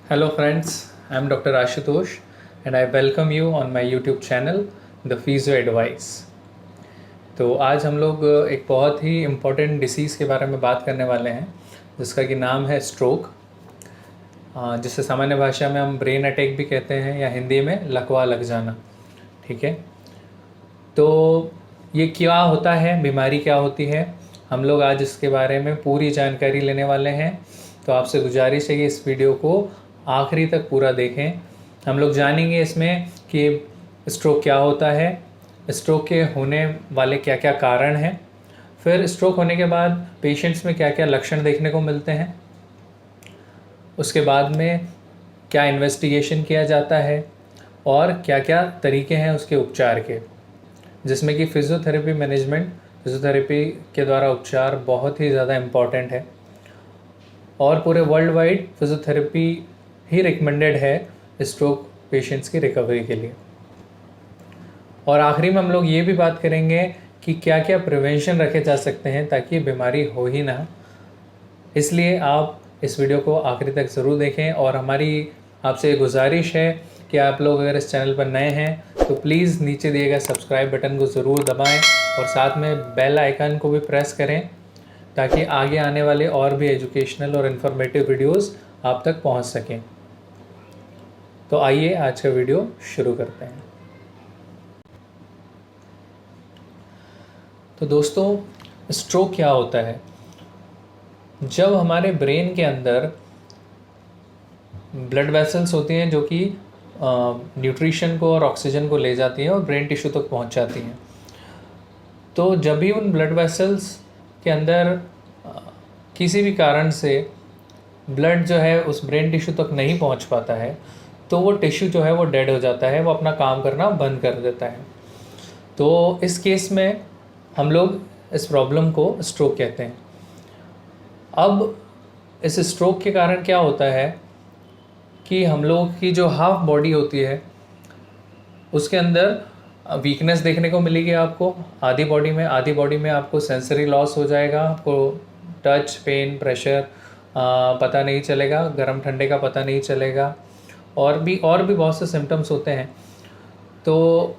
Hello friends, I am Dr. Ashutosh and I welcome you on my YouTube channel The Physio Advice। तो आज हम लोग एक बहुत ही इम्पोर्टेंट डिसीज़ के बारे में बात करने वाले हैं जिसका कि नाम है स्ट्रोक, जिसे सामान्य भाषा में हम ब्रेन अटैक भी कहते हैं या हिंदी में लकवा लग जाना। ठीक है, तो ये क्या होता है, बीमारी क्या होती है, हम लोग आज इसके बारे में पूरी जानकारी लेने वाले हैं। तो आपसे गुजारिश है कि इस वीडियो को आखिरी तक पूरा देखें। हम लोग जानेंगे इसमें कि स्ट्रोक क्या होता है, स्ट्रोक के होने वाले क्या क्या कारण हैं, फिर स्ट्रोक होने के बाद पेशेंट्स में क्या क्या लक्षण देखने को मिलते हैं, उसके बाद में क्या इन्वेस्टिगेशन किया जाता है और क्या क्या तरीके हैं उसके उपचार के, जिसमें कि फिजियोथेरेपी मैनेजमेंट, फिजियोथेरेपी के द्वारा उपचार बहुत ही ज़्यादा इम्पॉर्टेंट है और पूरे वर्ल्ड वाइड फिजियोथेरेपी ही रिकमेंडेड है स्ट्रोक पेशेंट्स की रिकवरी के लिए। और आखिरी में हम लोग ये भी बात करेंगे कि क्या क्या प्रिवेंशन रखे जा सकते हैं ताकि बीमारी हो ही ना। इसलिए आप इस वीडियो को आखिरी तक ज़रूर देखें और हमारी आपसे गुजारिश है कि आप लोग अगर इस चैनल पर नए हैं तो प्लीज़ नीचे दिए गए सब्सक्राइब बटन को ज़रूर दबाएं और साथ में बेल आइकन को भी प्रेस करें ताकि आगे आने वाले और भी एजुकेशनल और इन्फॉर्मेटिव वीडियोस आप तक पहुंच सकें। तो आइए आज का वीडियो शुरू करते हैं। तो दोस्तों, स्ट्रोक क्या होता है? जब हमारे ब्रेन के अंदर ब्लड वेसल्स होती हैं जो कि न्यूट्रिशन को और ऑक्सीजन को ले जाती हैं और ब्रेन टिश्यू तक पहुंच जाती हैं, तो जब भी उन ब्लड वेसल्स के अंदर किसी भी कारण से ब्लड जो है उस ब्रेन टिश्यू तक नहीं पहुंच पाता है तो वो टिश्यू जो है वो डेड हो जाता है, वो अपना काम करना बंद कर देता है। तो इस केस में हम लोग इस प्रॉब्लम को स्ट्रोक कहते हैं। अब इस स्ट्रोक के कारण क्या होता है कि हम लोग की जो हाफ बॉडी होती है उसके अंदर वीकनेस देखने को मिलेगी आपको। आधी बॉडी में आपको सेंसरी लॉस हो जाएगा, आपको टच, पेन, प्रेशर पता नहीं चलेगा, गर्म ठंडे का पता नहीं चलेगा और भी बहुत से सिम्टम्स होते हैं। तो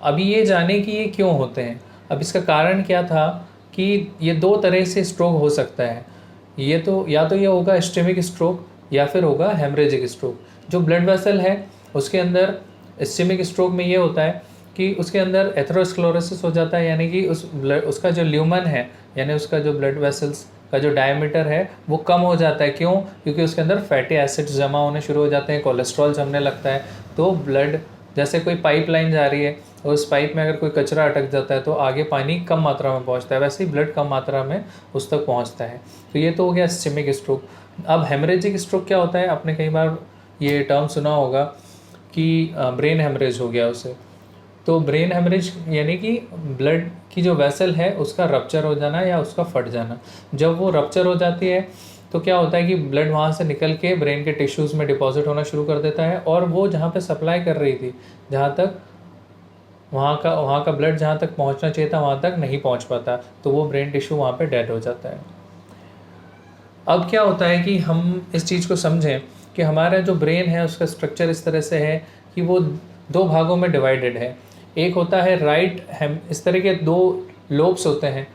अभी ये जाने कि ये क्यों होते हैं। अब इसका कारण क्या था कि ये दो तरह से स्ट्रोक हो सकता है। ये तो या तो ये होगा इस्केमिक स्ट्रोक या फिर होगा हेमरेजिक स्ट्रोक। जो ब्लड वेसल है उसके अंदर इस्केमिक स्ट्रोक में ये होता है कि उसके अंदर एथेरोस्क्लेरोसिस हो जाता है, यानी कि उसका जो ल्यूमन है, यानी उसका जो ब्लड वेसल्स का जो डायमीटर है वो कम हो जाता है। क्यों? क्योंकि उसके अंदर फैटी एसिड्स जमा होने शुरू हो जाते हैं, कोलेस्ट्रॉल जमने लगता है। तो ब्लड, जैसे कोई पाइपलाइन जा रही है और उस पाइप में अगर कोई कचरा अटक जाता है तो आगे पानी कम मात्रा में पहुंचता है, वैसे ही ब्लड कम मात्रा में उस तक पहुंचता है। तो ये तो हो गया इस्केमिक स्ट्रोक। अब हेमरेजिक स्ट्रोक क्या होता है? आपने कई बार ये टर्म सुना होगा कि ब्रेन हेमरेज हो गया उसे। तो ब्रेन हेमरेज यानी कि ब्लड की जो वेसल है उसका रप्चर हो जाना या उसका फट जाना। जब वो रप्चर हो जाती है तो क्या होता है कि ब्लड वहाँ से निकल के ब्रेन के टिश्यूज़ में डिपॉजिट होना शुरू कर देता है और वो जहाँ पे सप्लाई कर रही थी, जहाँ तक वहाँ का ब्लड जहाँ तक पहुँचना चाहिए था वहाँ तक नहीं पहुँच पाता, तो वो ब्रेन टिश्यू वहाँ पे डेड हो जाता है। अब क्या होता है कि हम इस चीज़ को समझें कि हमारा जो ब्रेन है उसका स्ट्रक्चर इस तरह से है कि वो दो भागों में डिवाइडेड है। एक होता है इस तरह के दो लोब्स होते हैं,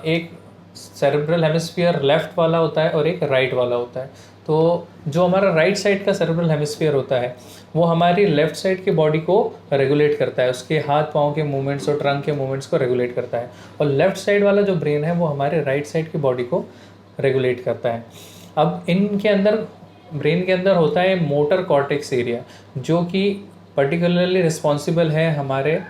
एक सेरेब्रल हेमिस्फीयर लेफ्ट वाला होता है और एक राइट वाला होता है। तो जो हमारा राइट साइड का सेरेब्रल हेमिस्फीयर होता है वो हमारी लेफ्ट साइड की बॉडी को रेगुलेट करता है, उसके हाथ पाँव के मूवमेंट्स और ट्रंक के मूवमेंट्स को रेगुलेट करता है। और लेफ्ट साइड वाला जो ब्रेन है वो हमारे राइट साइड की बॉडी को रेगुलेट करता है। अब इनके अंदर, ब्रेन के अंदर होता है मोटर कॉर्टेक्स एरिया, जो कि पर्टिकुलरली रिस्पॉन्सिबल है हमारे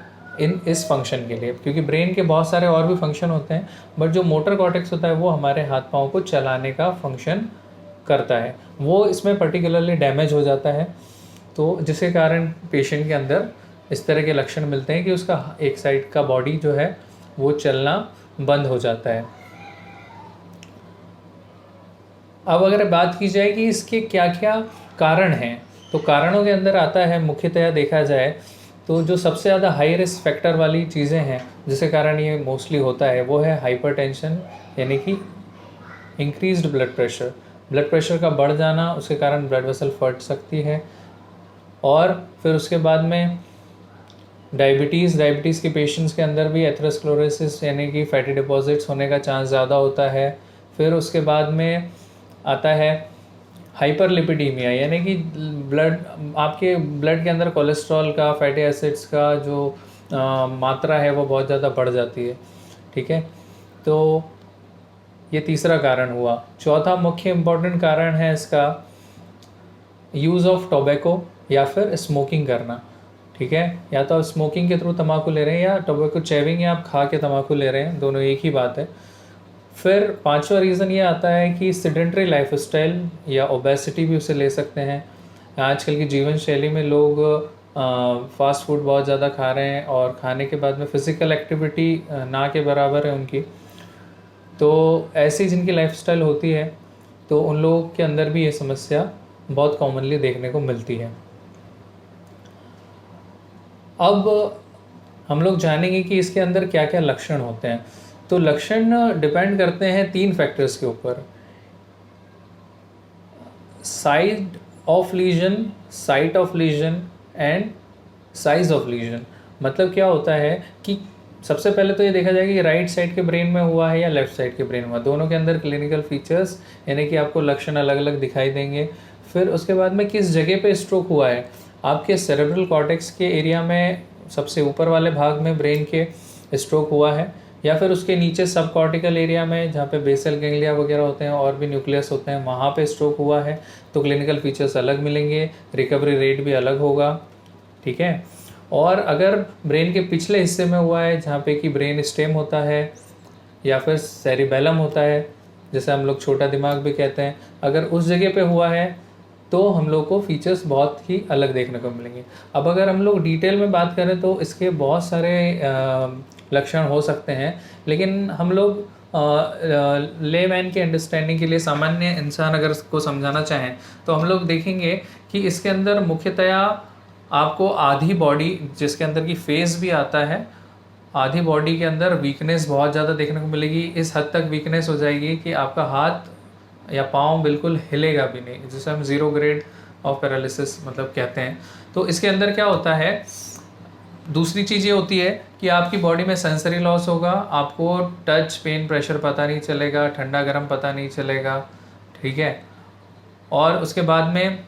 इस फंक्शन के लिए, क्योंकि ब्रेन के बहुत सारे और भी फंक्शन होते हैं, बट जो मोटर कॉर्टेक्स होता है वो हमारे हाथ पाँव को चलाने का फंक्शन करता है। वो इसमें पर्टिकुलरली डैमेज हो जाता है, तो जिसके कारण पेशेंट के अंदर इस तरह के लक्षण मिलते हैं कि उसका एक साइड का बॉडी जो है वो चलना बंद हो जाता है। अब अगर बात की जाए कि इसके क्या क्या कारण हैं, तो कारणों के अंदर आता है, मुख्यतया देखा जाए तो जो सबसे ज़्यादा हाई रिस्क फैक्टर वाली चीज़ें हैं जिसके कारण ये मोस्टली होता है वो है हाइपरटेंशन, यानी कि increased blood pressure. Blood pressure का बढ़ जाना, उसके कारण ब्लड वेसल फट सकती है। और फिर उसके बाद में डायबिटीज़ के पेशेंट्स के अंदर भी एथेरोस्क्लेरोसिस यानी कि फैटी डिपॉजिट्स होने का चांस ज़्यादा होता है। फिर उसके बाद में आता है हाइपरलिपिडीमिया, यानी कि आपके ब्लड के अंदर कोलेस्ट्रॉल का, फैटी एसिड्स का जो मात्रा है वो बहुत ज़्यादा बढ़ जाती है। ठीक है, तो ये तीसरा कारण हुआ। चौथा मुख्य इम्पोर्टेंट कारण है इसका यूज़ ऑफ टोबैको या फिर स्मोकिंग करना। ठीक है, या तो आप स्मोकिंग के थ्रू तम्बाकू ले रहे हैं या टोबैको चेविंग या आप खा के तम्बाकू ले रहे हैं, दोनों एक ही बात है। फिर पांचवा रीज़न ये आता है कि सेडेंटरी लाइफस्टाइल या ओबेसिटी भी उसे ले सकते हैं। आजकल की जीवन शैली में लोग फास्ट फूड बहुत ज़्यादा खा रहे हैं और खाने के बाद में फ़िज़िकल एक्टिविटी ना के बराबर है उनकी। तो ऐसी जिनकी लाइफस्टाइल होती है तो उन लोगों के अंदर भी ये समस्या बहुत कॉमनली देखने को मिलती है। अब हम लोग जानेंगे कि इसके अंदर क्या क्या लक्षण होते हैं। तो लक्षण डिपेंड करते हैं 3 फैक्टर्स के ऊपर, site of legion and size of legion. मतलब क्या होता है कि सबसे पहले तो ये देखा जाएगा कि राइट साइड के ब्रेन में हुआ है या लेफ्ट साइड के ब्रेन में हुआ, दोनों के अंदर क्लिनिकल फीचर्स यानी कि आपको लक्षण अलग अलग दिखाई देंगे। फिर उसके बाद में किस जगह पे स्ट्रोक हुआ है, आपके सेरेब्रल कॉर्टेक्स के एरिया में सबसे ऊपर वाले भाग में ब्रेन के स्ट्रोक हुआ है या फिर उसके नीचे सब कॉर्टिकल एरिया में जहाँ पे बेसल गैंग्लिया वगैरह होते हैं और भी न्यूक्लियस होते हैं, वहाँ पे स्ट्रोक हुआ है, तो क्लिनिकल फीचर्स अलग मिलेंगे, रिकवरी रेट भी अलग होगा। ठीक है, और अगर ब्रेन के पिछले हिस्से में हुआ है जहाँ पे कि ब्रेन स्टेम होता है या फिर सेरिबेलम होता है, जैसे हम लोग छोटा दिमाग भी कहते हैं, अगर उस जगह पे हुआ है तो हम लोग को फीचर्स बहुत ही अलग देखने को मिलेंगे। अब अगर हम लोग डिटेल में बात करें तो इसके बहुत सारे लक्षण हो सकते हैं, लेकिन हम लोग लेमैन के अंडरस्टैंडिंग के लिए, सामान्य इंसान अगर इसको समझाना चाहें तो हम लोग देखेंगे कि इसके अंदर मुख्यतया आपको आधी बॉडी, जिसके अंदर की फेस भी आता है, आधी बॉडी के अंदर वीकनेस बहुत ज़्यादा देखने को मिलेगी। इस हद तक वीकनेस हो जाएगी कि आपका हाथ या पाँव बिल्कुल हिलेगा भी नहीं, जिसे हम 0 ग्रेड ऑफ पैरालिसिस मतलब कहते हैं। तो इसके अंदर क्या होता है, दूसरी चीज़ ये होती है कि आपकी बॉडी में सेंसरी लॉस होगा, आपको टच, पेन, प्रेशर पता नहीं चलेगा, ठंडा गर्म पता नहीं चलेगा। ठीक है, और उसके बाद में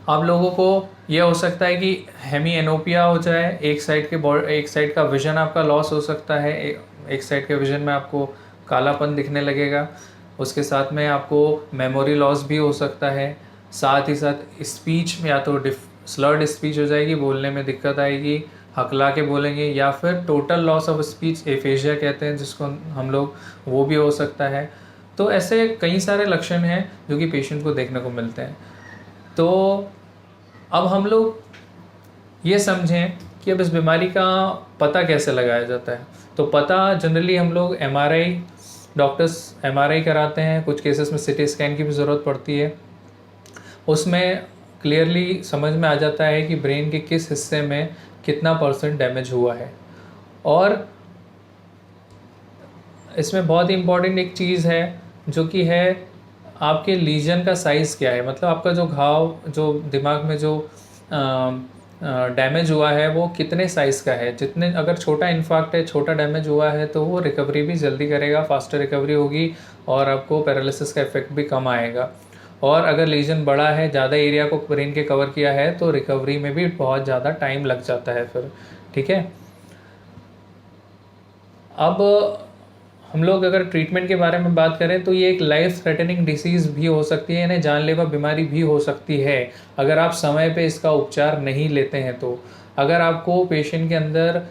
आप लोगों को यह हो सकता है कि हेमी एनोपिया हो जाए, एक साइड का विजन आपका लॉस हो सकता है, एक साइड के विजन में आपको कालापन दिखने लगेगा। उसके साथ में आपको मेमोरी लॉस भी हो सकता है, साथ ही साथ स्पीच में या तो स्लर्ड स्पीच हो जाएगी, बोलने में दिक्कत आएगी, हकला के बोलेंगे, या फिर total loss of speech, aphasia कहते हैं जिसको हम लोग, वो भी हो सकता है। तो ऐसे कई सारे लक्षण हैं जो कि पेशेंट को देखने को मिलते हैं। तो अब हम लोग ये समझें कि अब इस बीमारी का पता कैसे लगाया जाता है। तो पता जनरली हम लोग डॉक्टर्स एमआरआई कराते हैं, कुछ केसेस में सिटी स्कैन की भी ज़रूरत पड़ती है। उसमें क्लियरली समझ में आ जाता है कि ब्रेन के किस हिस्से में कितना % डैमेज हुआ है। और इसमें बहुत ही इम्पॉर्टेंट एक चीज़ है जो कि है आपके लीजन का साइज़ क्या है, मतलब आपका जो घाव, जो दिमाग में जो डैमेज हुआ है वो कितने साइज़ का है। जितने, अगर छोटा इन्फाक्ट है, छोटा डैमेज हुआ है तो वो रिकवरी भी जल्दी करेगा, फास्टर रिकवरी होगी और आपको पैरालिसिस का इफेक्ट भी कम आएगा। और अगर लीजन बड़ा है, ज़्यादा एरिया को ब्रेन के कवर किया है, तो रिकवरी में भी बहुत ज़्यादा टाइम लग जाता है फिर। ठीक है, अब हम लोग अगर ट्रीटमेंट के बारे में बात करें तो ये एक लाइफ थ्रेटनिंग डिसीज़ भी हो सकती है, यानी जानलेवा बीमारी भी हो सकती है अगर आप समय पे इसका उपचार नहीं लेते हैं। तो अगर आपको पेशेंट के अंदर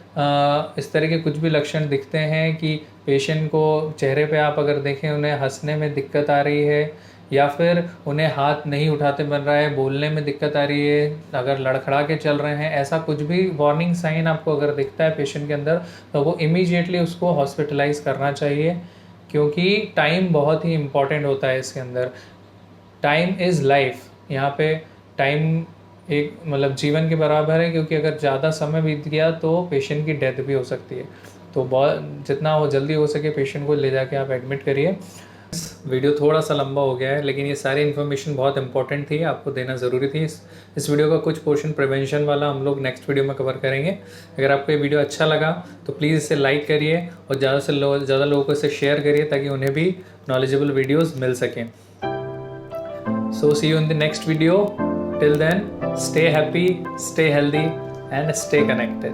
इस तरह के कुछ भी लक्षण दिखते हैं कि पेशेंट को चेहरे पे आप अगर देखें उन्हें हंसने में दिक्कत आ रही है, या फिर उन्हें हाथ नहीं उठाते बन रहा है, बोलने में दिक्कत आ रही है, अगर लड़खड़ा के चल रहे हैं, ऐसा कुछ भी वार्निंग साइन आपको अगर दिखता है पेशेंट के अंदर, तो वो इमीडिएटली उसको हॉस्पिटलाइज करना चाहिए, क्योंकि टाइम बहुत ही इम्पॉर्टेंट होता है इसके अंदर। टाइम इज़ लाइफ, यहाँ पे टाइम एक मतलब जीवन के बराबर है, क्योंकि अगर ज़्यादा समय बीत गया तो पेशेंट की डेथ भी हो सकती है। तो बहुत जितना हो जल्दी हो सके पेशेंट को ले जाके आप एडमिट करिए। वीडियो थोड़ा सा लंबा हो गया है, लेकिन ये सारी इन्फॉर्मेशन बहुत इंपॉर्टेंट थी, आपको देना ज़रूरी थी। इस वीडियो का कुछ पोर्शन प्रिवेंशन वाला हम लोग नेक्स्ट वीडियो में कवर करेंगे। अगर आपको ये वीडियो अच्छा लगा तो प्लीज़ इसे लाइक करिए और ज़्यादा से ज़्यादा लोगों को इसे शेयर करिए ताकि उन्हें भी नॉलेजेबल वीडियोज़ मिल सकें। So see you in the next video. Till then, stay happy, stay healthy, and stay connected.